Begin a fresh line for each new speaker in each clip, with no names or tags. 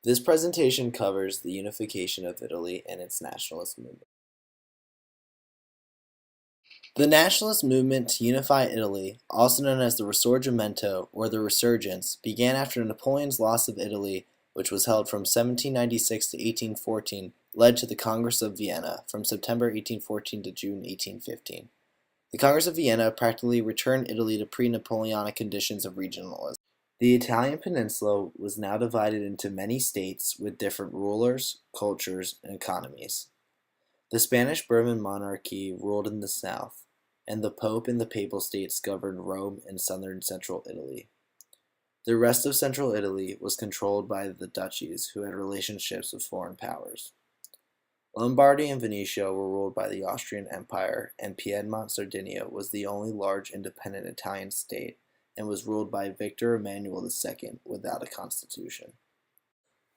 This presentation covers the unification of Italy and its nationalist movement. The nationalist movement to unify Italy, also known as the Risorgimento or the Resurgence, began after Napoleon's loss of Italy, which was held from 1796 to 1814, led to the Congress of Vienna from September 1814 to June 1815. The Congress of Vienna practically returned Italy to pre-Napoleonic conditions of regionalism. The Italian peninsula was now divided into many states with different rulers, cultures, and economies. The Spanish Bourbon monarchy ruled in the south, and the Pope and the Papal States governed Rome and southern central Italy. The rest of central Italy was controlled by the duchies, who had relationships with foreign powers. Lombardy and Venetia were ruled by the Austrian Empire, and Piedmont Sardinia was the only large independent Italian state and was ruled by Victor Emmanuel II without a constitution.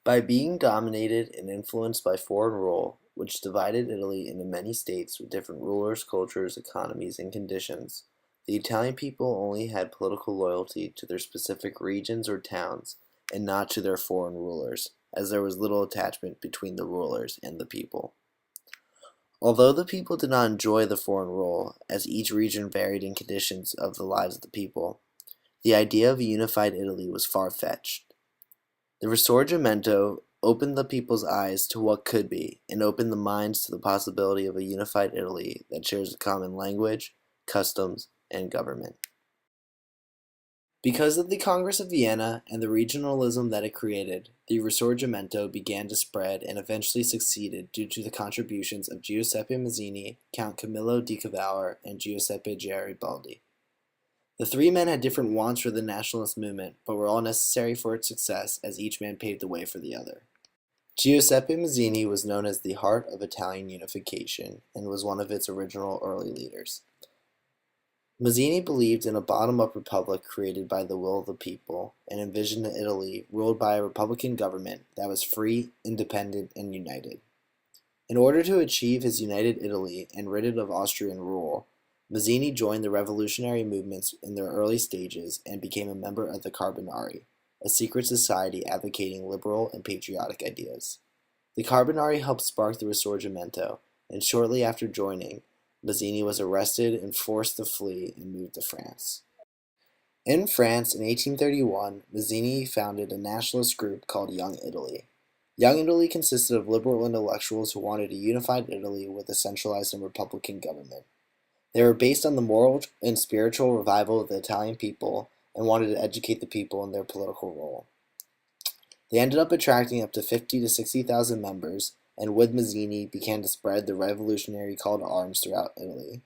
By being dominated and influenced by foreign rule, which divided Italy into many states with different rulers, cultures, economies, and conditions, the Italian people only had political loyalty to their specific regions or towns and not to their foreign rulers, as there was little attachment between the rulers and the people. Although the people did not enjoy the foreign rule, as each region varied in conditions of the lives of the people, the idea of a unified Italy was far-fetched. The Risorgimento opened the people's eyes to what could be, and opened the minds to the possibility of a unified Italy that shares a common language, customs, and government. Because of the Congress of Vienna and the regionalism that it created, the Risorgimento began to spread and eventually succeeded due to the contributions of Giuseppe Mazzini, Count Camillo di Cavour, and Giuseppe Garibaldi. The three men had different wants for the nationalist movement, but were all necessary for its success as each man paved the way for the other. Giuseppe Mazzini was known as the heart of Italian unification and was one of its original early leaders. Mazzini believed in a bottom-up republic created by the will of the people and envisioned an Italy ruled by a republican government that was free, independent, and united. In order to achieve his united Italy and rid it of Austrian rule, Mazzini joined the revolutionary movements in their early stages and became a member of the Carbonari, a secret society advocating liberal and patriotic ideas. The Carbonari helped spark the Risorgimento, and shortly after joining, Mazzini was arrested and forced to flee and moved to France. In France, in 1831, Mazzini founded a nationalist group called Young Italy. Young Italy consisted of liberal intellectuals who wanted a unified Italy with a centralized and republican government. They were based on the moral and spiritual revival of the Italian people and wanted to educate the people in their political role. They ended up attracting up to 50,000 to 60,000 members, and with Mazzini began to spread the revolutionary call to arms throughout Italy.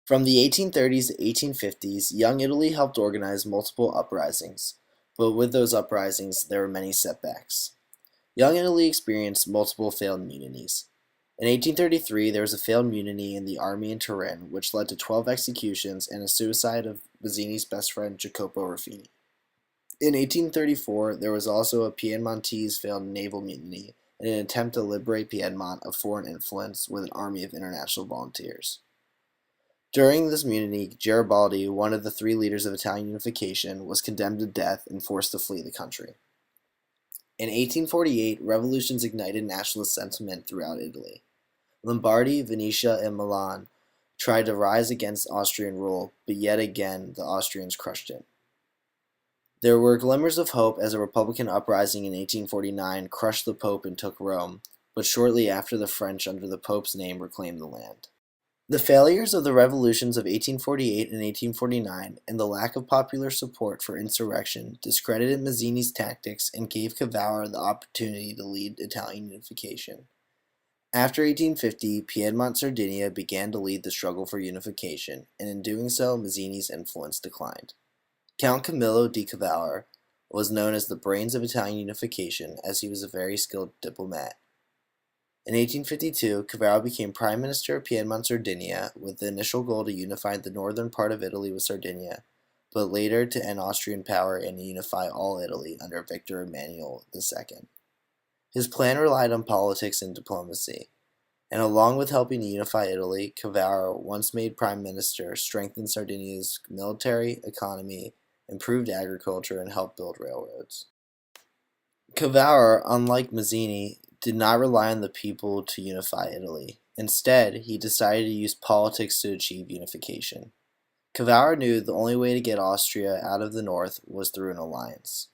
From the 1830s to 1850s, Young Italy helped organize multiple uprisings, but with those uprisings there were many setbacks. Young Italy experienced multiple failed mutinies. In 1833, there was a failed mutiny in the army in Turin, which led to 12 executions and a suicide of Mazzini's best friend Jacopo Ruffini. In 1834, there was also a Piedmontese failed naval mutiny in an attempt to liberate Piedmont of foreign influence with an army of international volunteers. During this mutiny, Garibaldi, one of the three leaders of Italian unification, was condemned to death and forced to flee the country. In 1848, revolutions ignited nationalist sentiment throughout Italy. Lombardy, Venetia, and Milan tried to rise against Austrian rule, but yet again the Austrians crushed it. There were glimmers of hope as a Republican uprising in 1849 crushed the Pope and took Rome, but shortly after the French under the Pope's name reclaimed the land. The failures of the revolutions of 1848 and 1849 and the lack of popular support for insurrection discredited Mazzini's tactics and gave Cavour the opportunity to lead Italian unification. After 1850, Piedmont Sardinia began to lead the struggle for unification, and in doing so, Mazzini's influence declined. Count Camillo di Cavour was known as the brains of Italian unification as he was a very skilled diplomat. In 1852, Cavour became Prime Minister of Piedmont Sardinia with the initial goal to unify the northern part of Italy with Sardinia, but later to end Austrian power and unify all Italy under Victor Emmanuel II. His plan relied on politics and diplomacy, and along with helping to unify Italy, Cavour, once made Prime Minister, strengthened Sardinia's military, economy, improved agriculture, and helped build railroads. Cavour, unlike Mazzini, did not rely on the people to unify Italy. Instead, he decided to use politics to achieve unification. Cavour knew the only way to get Austria out of the north was through an alliance.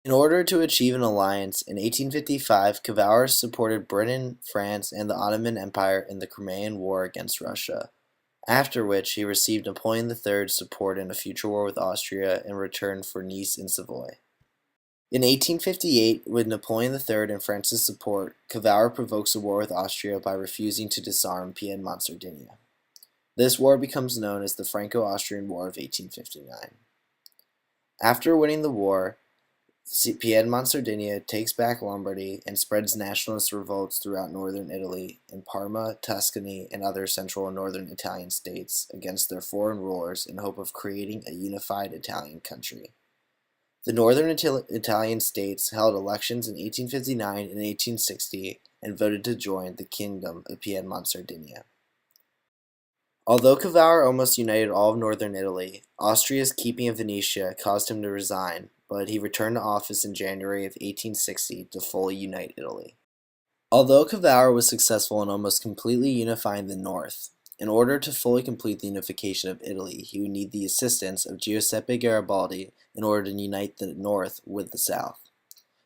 In order to achieve an alliance, in 1855, Cavour supported Britain, France, and the Ottoman Empire in the Crimean War against Russia, after which he received Napoleon III's support in a future war with Austria in return for Nice and Savoy. In 1858, with Napoleon III and France's support, Cavour provokes a war with Austria by refusing to disarm Piedmont Sardinia. This war becomes known as the Franco-Austrian War of 1859. After winning the war, Piedmont Sardinia takes back Lombardy and spreads nationalist revolts throughout northern Italy, in Parma, Tuscany, and other central and northern Italian states against their foreign rulers in hope of creating a unified Italian country. The northern Italian states held elections in 1859 and 1860 and voted to join the Kingdom of Piedmont Sardinia. Although Cavour almost united all of northern Italy, Austria's keeping of Venetia caused him to resign, but he returned to office in January of 1860 to fully unite Italy. Although Cavour was successful in almost completely unifying the north, in order to fully complete the unification of Italy, he would need the assistance of Giuseppe Garibaldi in order to unite the north with the south.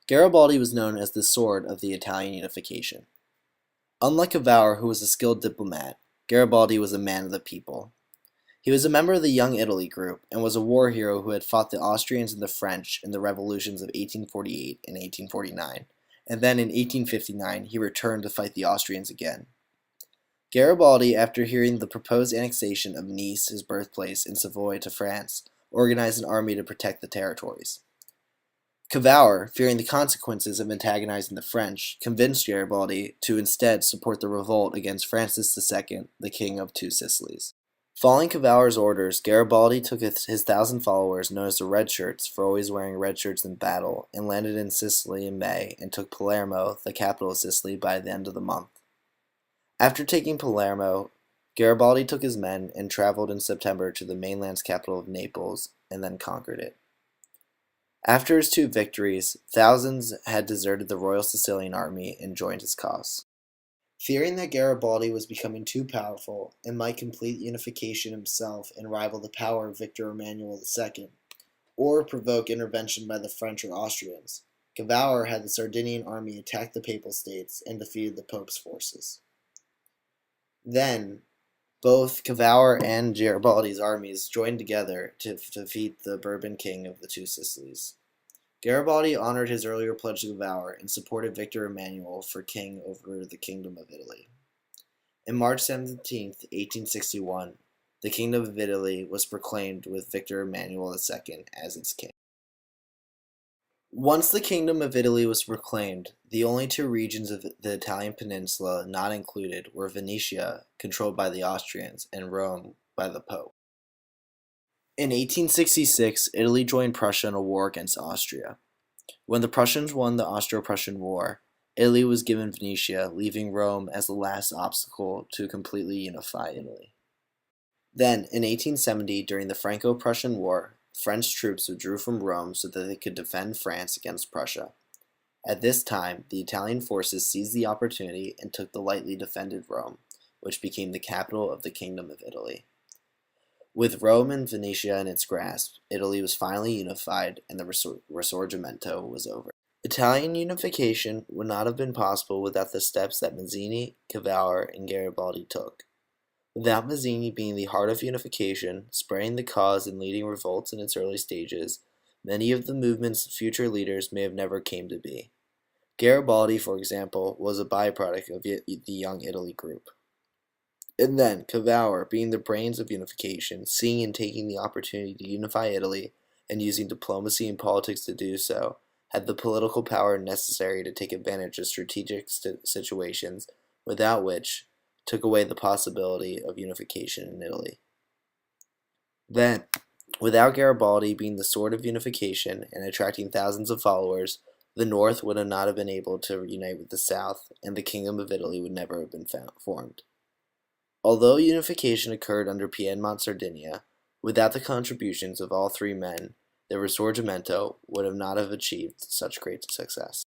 Garibaldi was known as the sword of the Italian unification. Unlike Cavour, who was a skilled diplomat, Garibaldi was a man of the people. He was a member of the Young Italy group and was a war hero who had fought the Austrians and the French in the revolutions of 1848 and 1849, and then in 1859 he returned to fight the Austrians again. Garibaldi, after hearing the proposed annexation of Nice, his birthplace, in Savoy to France, organized an army to protect the territories. Cavour, fearing the consequences of antagonizing the French, convinced Garibaldi to instead support the revolt against Francis II, the King of Two Sicilies. Following Cavour's orders, Garibaldi took his 1,000 followers, known as the Red Shirts, for always wearing red shirts in battle, and landed in Sicily in May and took Palermo, the capital of Sicily, by the end of the month. After taking Palermo, Garibaldi took his men and traveled in September to the mainland's capital of Naples and then conquered it. After his two victories, thousands had deserted the Royal Sicilian Army and joined his cause. Fearing that Garibaldi was becoming too powerful and might complete unification himself and rival the power of Victor Emmanuel II, or provoke intervention by the French or Austrians, Cavour had the Sardinian army attack the Papal States and defeated the Pope's forces. Then, both Cavour and Garibaldi's armies joined together to defeat the Bourbon king of the Two Sicilies. Garibaldi honored his earlier pledge to Cavour and supported Victor Emmanuel for king over the Kingdom of Italy. On March 17, 1861, the Kingdom of Italy was proclaimed with Victor Emmanuel II as its king. Once the Kingdom of Italy was proclaimed, the only two regions of the Italian peninsula not included were Venetia, controlled by the Austrians, and Rome by the Pope. In 1866, Italy joined Prussia in a war against Austria. When the Prussians won the Austro-Prussian War, Italy was given Venetia, leaving Rome as the last obstacle to completely unify Italy. Then, in 1870, during the Franco-Prussian War, French troops withdrew from Rome so that they could defend France against Prussia. At this time, the Italian forces seized the opportunity and took the lightly defended Rome, which became the capital of the Kingdom of Italy. With Rome and Venetia in its grasp, Italy was finally unified and the Risorgimento was over. Italian unification would not have been possible without the steps that Mazzini, Cavour, and Garibaldi took. Without Mazzini being the heart of unification, spreading the cause and leading revolts in its early stages, many of the movement's future leaders may have never came to be. Garibaldi, for example, was a byproduct of the Young Italy group. And then, Cavour, being the brains of unification, seeing and taking the opportunity to unify Italy, and using diplomacy and politics to do so, had the political power necessary to take advantage of strategic situations, without which took away the possibility of unification in Italy. Then, without Garibaldi being the sword of unification and attracting thousands of followers, the North would not have been able to unite with the South, and the Kingdom of Italy would never have been formed. Although unification occurred under Piedmont Sardinia, without the contributions of all three men, the Risorgimento would have not have achieved such great success.